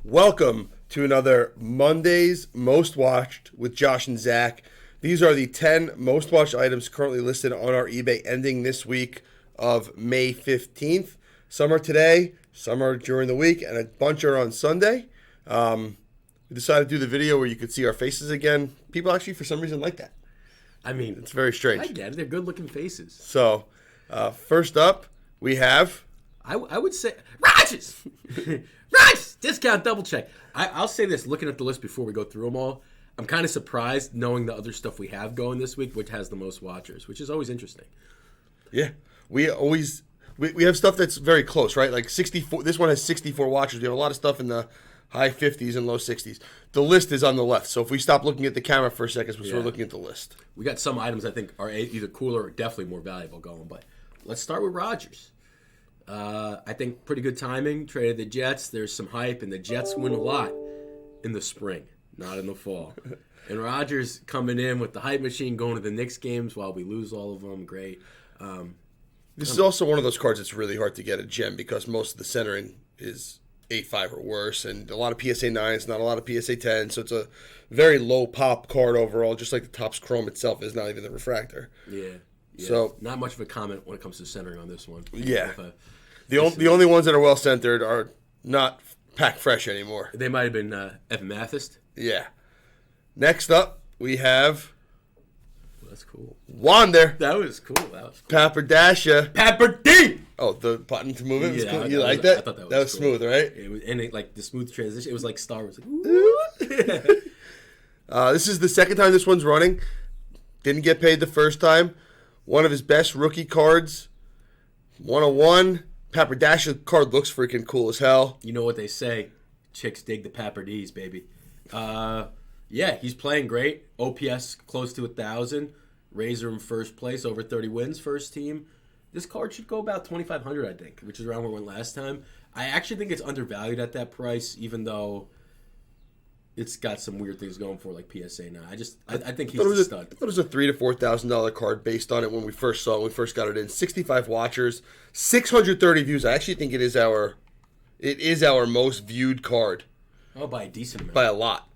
Welcome to another Monday's Most Watched with Josh and Zach. These are the 10 most watched items currently listed on our eBay ending this week of May 15th. Some are today, some are during the week, and a bunch are on Sunday. We decided to do the video where you could see our faces again. People actually, for some reason, like that. I mean, It's very strange. I get it. They're good-looking faces. So, first up, we have... I would say Rogers. Rogers discount double check. I'll say this: looking at the list before we go through them all, I'm kind of surprised knowing the other stuff we have going this week, which has the most watchers, which is always interesting. Yeah, we have stuff that's very close, right? Like 64. This one has 64 watchers. We have a lot of stuff in the high 50s and low 60s. The list is on the left, so if we stop looking at the camera for a second, we're looking at the list. We got some items I think are either cooler or definitely more valuable going, but let's start with Rogers. I think pretty good timing. Traded the Jets. There's some hype, and the Jets win a lot in the spring, not in the fall. And Rodgers coming in with the hype machine, going to the Knicks games while we lose all of them. Great. This is also one of those cards that's really hard to get a gem because most of the centering is 8.5 or worse, and a lot of PSA 9s, not a lot of PSA 10s, so it's a very low pop card overall, just like the Topps Chrome itself is not even the refractor. Yeah. So not much of a comment when it comes to centering on this one. Yeah. The only ones that are well centered are not pack fresh anymore. They might have been Evan Mathis. Yeah. Next up, we have Well, that's cool. Wander. That was cool. Pappardasha. Pepper D. Oh, the button to move it was Yeah, cool. I You thought like that was- that? I thought that That was was cool. smooth, right? It was, and like the smooth transition. It was like Star Wars. Like, This is the second time this one's running. Didn't get paid the first time. One of his best rookie cards. 101. Pappardasha card looks freaking cool as hell. You know what they say? Chicks dig the Pepper D's, baby. Yeah, he's playing great. OPS close to 1,000. Razor in first place, over 30 wins, first team. This card should go about 2,500, I think, which is around where it went last time. I actually think it's undervalued at that price, even though it's got some weird things going for, like PSA now. I think he's a stud. I thought it was a $3,000 to $4,000 card based on it when we first saw it, when we first got it in. 65 watchers, 630 views. I actually think it is our most viewed card Oh, by a decent amount. by a lot.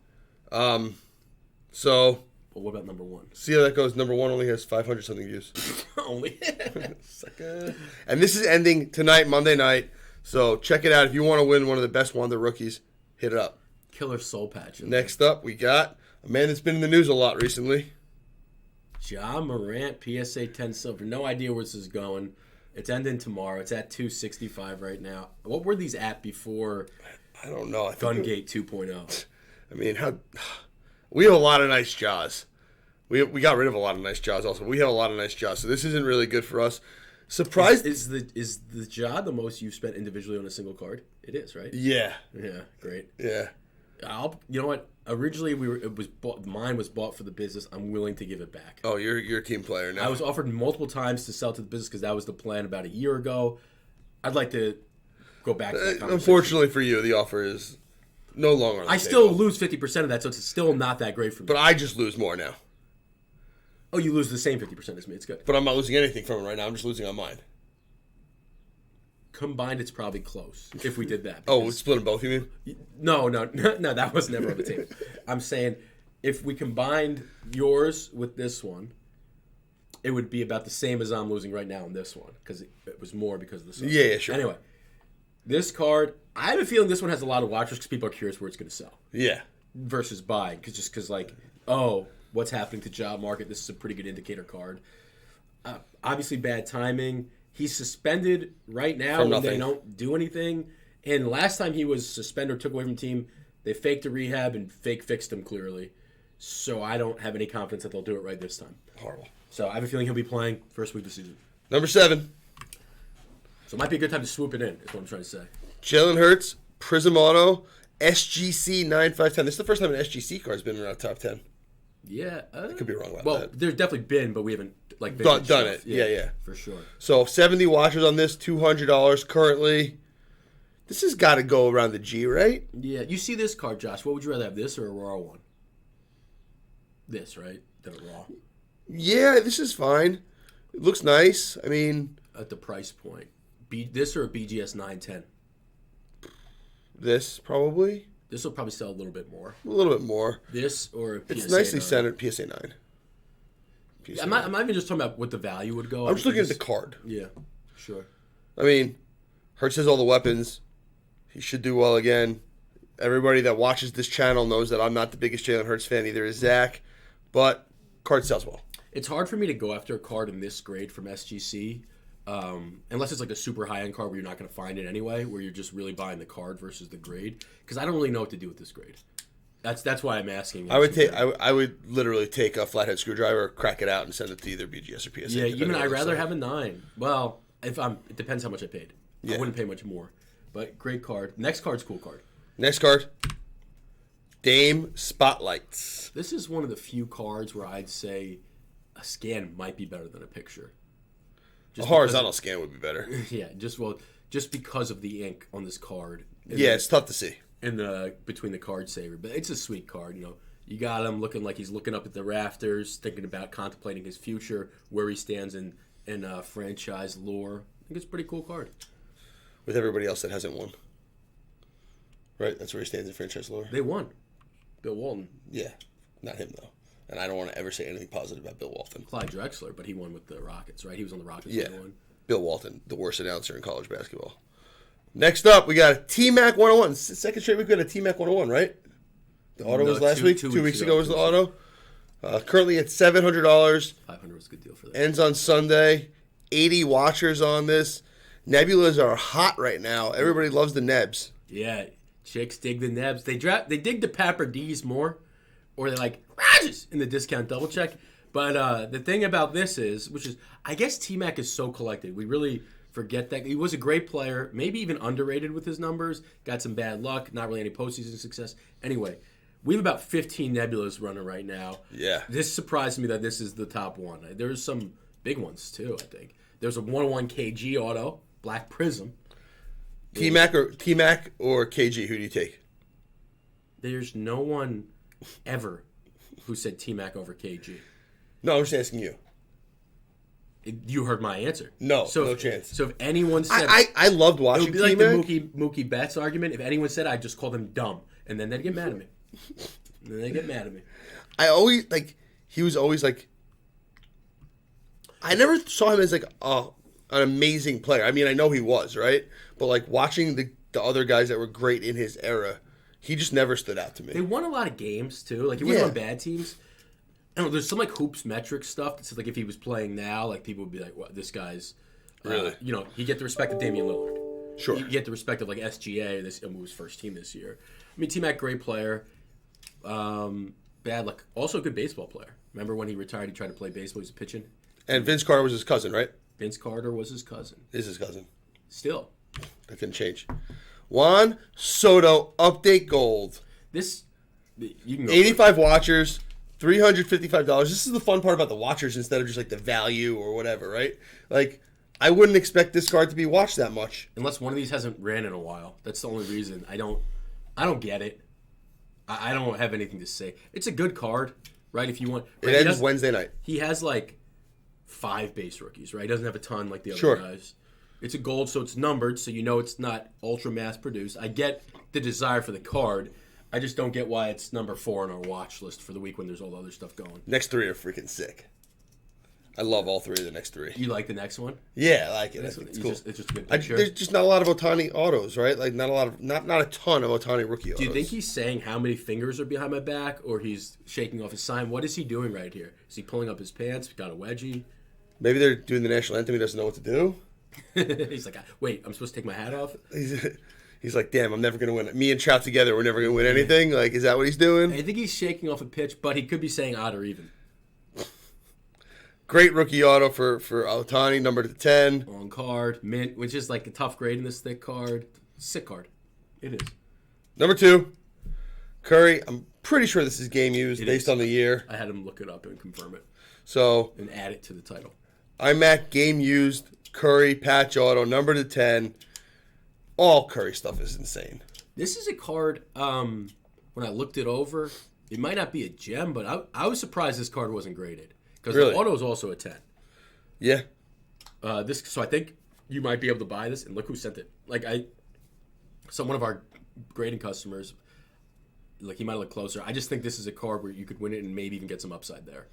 So But what about number one? see how that goes. Number one only has 500 something views. Only. Sucker. And this is ending tonight, Monday night. So check it out if you want to win one of the best Wonder rookies. Hit it up. Killer soul patch. Next up, we got a man that's been in the news a lot recently. Ja Morant, PSA 10 silver. No idea where this is going. It's ending tomorrow. It's at 265 right now. What were these at before I don't know. I think Gungate 2.0? I mean, we have a lot of nice jaws. We got rid of a lot of nice jaws also. We have a lot of nice jaws, so this isn't really good for us. Surprised? Is the Ja the most you've spent individually on a single card? It is, right? Yeah. Yeah, great. Yeah. You know what? Originally, mine was bought for the business. I'm willing to give it back. Oh, you're a team player now. I was offered multiple times to sell to the business because that was the plan about a year ago. I'd like to go back to that conversation. Unfortunately for you, the offer is no longer on the I table. still lose 50% of that, so it's still not that great for me. But I just lose more now. Oh, you lose the same 50% as me. It's good. But I'm not losing anything from it right now. I'm just losing on mine. Combined, it's probably close if we did that. Oh, we because- split them both, you mean? No, that was never on the table. I'm saying if we combined yours with this one, it would be about the same as I'm losing right now in this one because it was more because of the size. Yeah, sure. Anyway, this card, I have a feeling this one has a lot of watchers because people are curious where it's going to sell Yeah. versus buying because like, oh, what's happening to job market? This is a pretty good indicator card. Obviously, bad timing. He's suspended right now From when they nothing. don't do anything. And last time he was suspended or took away from the team, they faked a rehab and fake fixed him clearly. So I don't have any confidence that they'll do it right this time. Horrible. So I have a feeling he'll be playing first week of the season. Number 7, So it might be a good time to swoop it in, is what I'm trying to say. Jalen Hurts, Prism Auto, SGC 9510. This is the first time an SGC card's been around top 10. Yeah. Could be wrong about well, that. there's definitely been, but we haven't like Done stuff. it. Yeah. For sure. So 70 watchers on this, $200 currently. This has got to go around the G, right? Yeah. You see this card, Josh. What would you rather have, this or a raw one? This, right? The raw. Yeah, this is fine. It looks nice. I mean, At the price point. This or a BGS 910? this probably. This will probably sell a little bit more. A little bit more. This or PSA It's nicely 9. centered. PSA 9. PSA I'm 9. not even just talking about what the value would go. I'm just looking at the card. Yeah, sure. I mean, Hurts has all the weapons. He should do well again. Everybody that watches this channel knows that I'm not the biggest Jalen Hurts fan. Either is Zach. But card sells well. It's hard for me to go after a card in this grade from SGC, unless it's like a super high-end card where you're not going to find it anyway, where you're just really buying the card versus the grade. Because I don't really know what to do with this grade. That's why I'm asking. I would literally take a flathead screwdriver, crack it out, and send it to either BGS or PSA. Yeah, even I'd rather have a 9. Well, it depends how much I paid. Yeah. I wouldn't pay much more. But great card. Next card's cool card. Next card. Dame Spotlights. This is one of the few cards where I'd say a scan might be better than a picture. A horizontal scan would be better. Yeah, just because of the ink on this card. Yeah, it's tough to see. In the between the card saver, but it's a sweet card. You know, you got him looking like he's looking up at the rafters, thinking about contemplating his future, where he stands in franchise lore. I think it's a pretty cool card. With everybody else that hasn't won, right? That's where he stands in franchise lore. They won. Bill Walton. Yeah, not him though. And I don't want to ever say anything positive about Bill Walton. Clyde Drexler, but he won with the Rockets, right? He was on the Rockets. Yeah, when they won. Bill Walton, the worst announcer in college basketball. Next up, we got a T-Mac 101. Second straight week we got a T-Mac 101, right? The auto was last week. 2 weeks ago was the auto. Currently at $700. $500 was a good deal for that. Ends on Sunday. 80 watchers on this. Nebulas are hot right now. Everybody loves the Nebs. Yeah, chicks dig the Nebs. They dig the Papper D's more, or they like Rogers in the discount double check. But the thing about this is, which is, I guess T-Mac is so collected. We really forget that. He was a great player, maybe even underrated with his numbers. Got some bad luck, not really any postseason success. Anyway, we have about 15 Nebulas running right now. Yeah. This surprised me that this is the top one. There's some big ones, too, I think. There's a 101 KG auto, Black Prism. T-Mac or KG, who do you take? There's no one ever who said T-Mac over KG. No, I'm just asking you. You heard my answer. No, no chance. So if anyone said... I loved it watching would be like T-Mac. the Mookie Betts argument. If anyone said, I'd just call them dumb. And then they'd get mad at me. I always, he was always, I never saw him as, an amazing player. I mean, I know he was, right? But, watching the other guys that were great in his era, he just never stood out to me. They won a lot of games, too. He wasn't on bad teams. I don't know, there's some hoops metric stuff that says if he was playing now, people would be like, "Well, this guy's Really? You get the respect of Damian Lillard. Sure. You get the respect of SGA, this was first team this year. I mean, T-Mac, great player. Bad luck. Also a good baseball player. Remember when he retired, he tried to play baseball, he was pitching. And Vince Carter was his cousin, right? Vince Carter was his cousin. Is his cousin. Still. That didn't change. Juan Soto, update gold. This, you can go 85 watchers. $355. This is the fun part about the watchers instead of just the value or whatever, right? I wouldn't expect this card to be watched that much. Unless one of these hasn't ran in a while. That's the only reason. I don't get it. I don't have anything to say. It's a good card, right? If you want. Right? It ends Wednesday night. He has 5 base rookies, right? He doesn't have a ton like the other Sure. guys. It's a gold, so it's numbered, so it's not ultra mass produced. I get the desire for the card. I just don't get why it's number 4 on our watch list for the week when there's all the other stuff going. Next 3 are freaking sick. I love all 3 of the next 3. You like the next one? Yeah, I like it. I think it's cool. It's just a good picture. There's just not a lot of Ohtani autos, right? Not a ton of Ohtani rookie autos. Do you think he's saying how many fingers are behind my back, or he's shaking off his sign? What is he doing right here? Is he pulling up his pants? Got a wedgie? Maybe they're doing the national anthem. He doesn't know what to do. He's like, wait, I'm supposed to take my hat off? He's like, damn, I'm never going to win. Me and Trout together, we're never going to win anything. Is that what he's doing? I think he's shaking off a pitch, but he could be saying odd or even. Great rookie auto for Ohtani, number 10. On card, mint, which is a tough grade in this thick card. Sick card. It is. Number 2, Curry. I'm pretty sure this is game used based on the year. I had him look it up and confirm it. So and add it to the title. I'm at game used, Curry, patch auto, number 10. All Curry stuff is insane. This is a card, when I looked it over, it might not be a gem, but I was surprised this card wasn't graded. Because Really? the auto is also a 10. Yeah. So I think you might be able to buy this, and look who sent it. So one of our grading customers, Like, he might look closer. I just think this is a card where you could win it and maybe even get some upside there.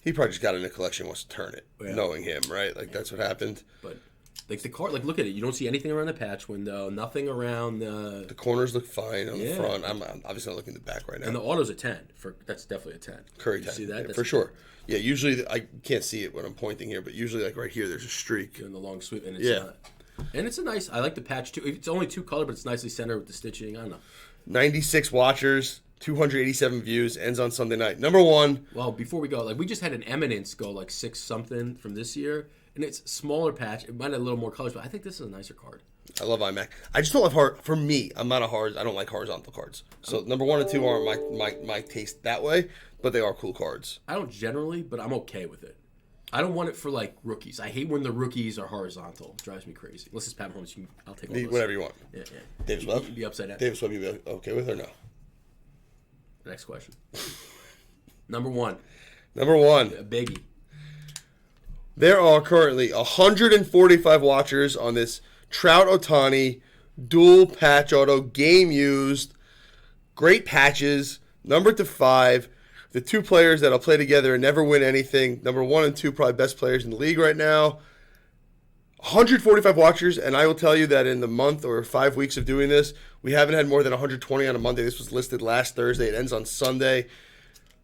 He probably just got it in a collection, wants to turn it, Yeah. knowing him, right? Like, that's what happened. But, like, the card, like, look at it. You don't see anything around the patch window, nothing around The corners look fine on the Yeah. front. I'm obviously not looking at the back right now. and the auto's a 10. That's definitely a 10. Curry You time. see that? Yeah, That's for sure. Yeah, usually I can't see it when I'm pointing here, but usually like right here, there's a streak. In the long sweep, and it's Yeah. not. And it's a nice. I like the patch too. It's only 2 color, but it's nicely centered with the stitching. I don't know. 96 watchers, 287 views, ends on Sunday night. Number one, Well, before we go, like, we just had an Eminence go like 6 something from this year, and it's smaller patch. It might have a little more colors, but I think this is a nicer card. I love iMac. I just don't love for me, I'm not I don't like horizontal cards. So number 1 and 2 aren't my taste that way, but they are cool cards. I don't generally, but I'm okay with it. I don't want it for like rookies. I hate when the rookies are horizontal. It drives me crazy. Unless it's Pat Mahomes, I'll take all those. Whatever you want. Yeah. Davis Webb? You'd be upside down. Davis Webb, you be okay with or no? Next question. Number 1, Number 1. a biggie. There are currently 145 watchers on this Trout Ohtani dual patch auto, game used, great patches, numbered to 5. The 2 players that'll play together and never win anything. Number 1 and 2, probably best players in the league right now. 145 watchers, and I will tell you that in the month or 5 weeks of doing this, we haven't had more than 120 on a Monday. This was listed last Thursday. It ends on Sunday.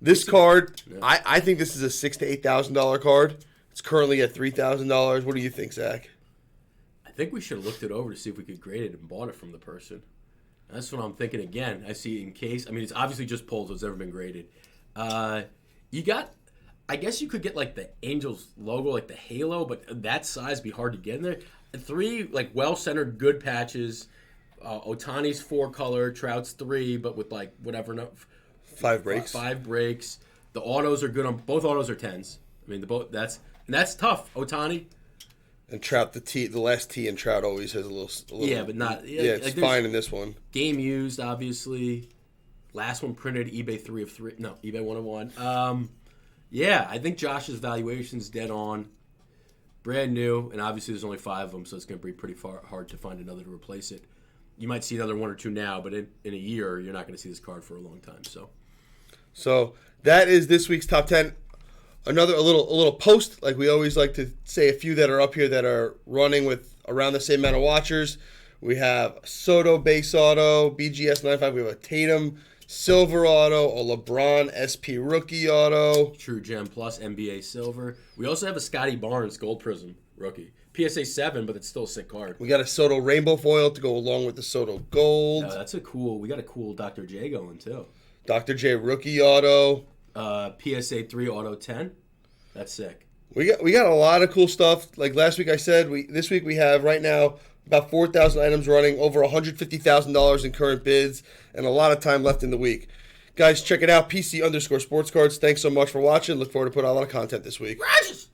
This card, I think this is a $6,000 to $8,000 card. It's currently at $3,000. What do you think, Zach? I think we should have looked it over to see if we could grade it and bought it from the person. That's what I'm thinking again. I see in case. I mean, it's obviously just pulled, so it's never been graded. You got, I guess you could get like the Angels logo, like the halo, but that size be hard to get in there. 3 like well-centered, good patches. Ohtani's 4 color, Trout's 3, but with like whatever, 5 breaks. 5 breaks. The autos are good on both autos are 10s. I mean, that's tough. Ohtani. And Trout, the last T in Trout always has a little Yeah, but not. Yeah, it's like, fine in this one. Game used, obviously. Last one printed, eBay 3 of 3. No, eBay 1 of 1. Yeah, I think Josh's valuation's dead on. Brand new, and obviously there's only 5 of them, so it's going to be pretty hard to find another to replace it. You might see another 1 or 2 now, but in a year, you're not going to see this card for a long time. So that is this week's top 10. A little post, like we always like to say, a few that are up here that are running with around the same amount of watchers. We have Soto base auto, BGS 95. We have a Tatum silver auto, a LeBron SP rookie auto. True Gem Plus NBA silver. We also have a Scotty Barnes Gold Prism rookie. PSA 7, but it's still a sick card. We got a Soto rainbow foil to go along with the Soto gold. That's we got a cool Dr. J going too. Dr. J rookie auto. PSA 3 auto 10. That's sick. We got a lot of cool stuff. Like last week I said, this week we have right now about 4,000 items running, over $150,000 in current bids, and a lot of time left in the week. Guys, check it out, PC_sports cards. Thanks so much for watching. Look forward to putting out a lot of content this week. Rogers!